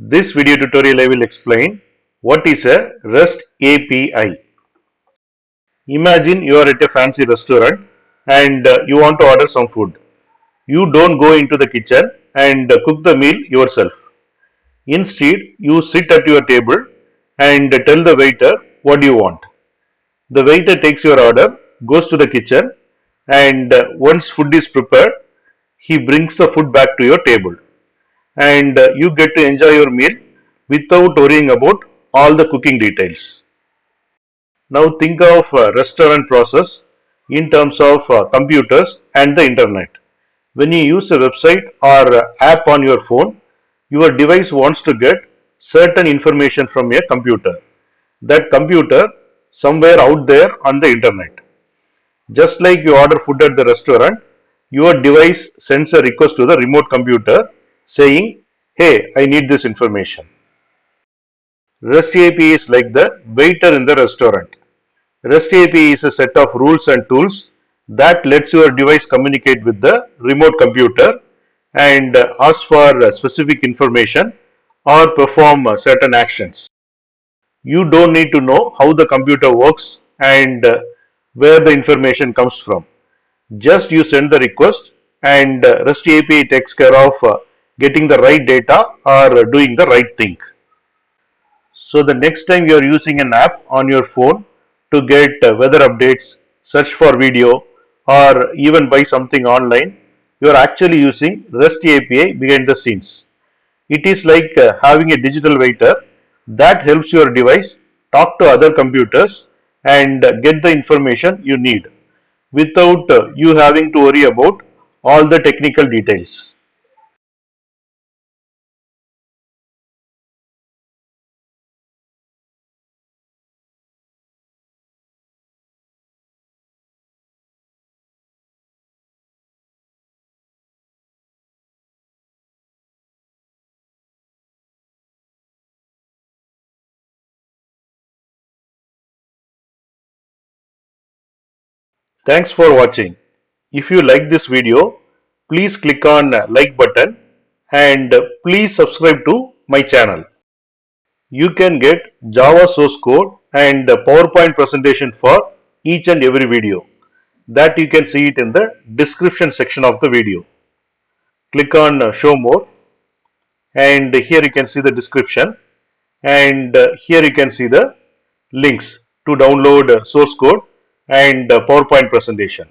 This video tutorial I will explain what is a REST API. Imagine you are at a fancy restaurant and you want to order some food. You don't go into the kitchen and cook the meal yourself. Instead, you sit at your table and tell the waiter what you want. The waiter takes your order, goes to the kitchen, and once food is prepared, he brings the food back to your table. And you get to enjoy your meal without worrying about all the cooking details. Now think of restaurant process in terms of computers and the internet. When you use a website or app on your phone, your device wants to get certain information from a computer. That computer somewhere out there on the internet. Just like you order food at the restaurant, your device sends a request to the remote computer saying, "Hey, I need this information." REST API is like the waiter in the restaurant. REST API is a set of rules and tools that lets your device communicate with the remote computer and ask for specific information or perform certain actions. You don't need to know how the computer works and where the information comes from. Just you send the request and REST API takes care of getting the right data or doing the right thing. So the next time you are using an app on your phone to get weather updates, search for video, or even buy something online, you are actually using REST API behind the scenes. It is like having a digital waiter that helps your device talk to other computers and get the information you need without you having to worry about all the technical details. Thanks for watching. If you like this video, please click on like button and please subscribe to my channel. You can get Java source code and PowerPoint presentation for each and every video. That you can see it in the description section of the video. Click on show more and here you can see the description and here you can see the links to download source code and PowerPoint presentation.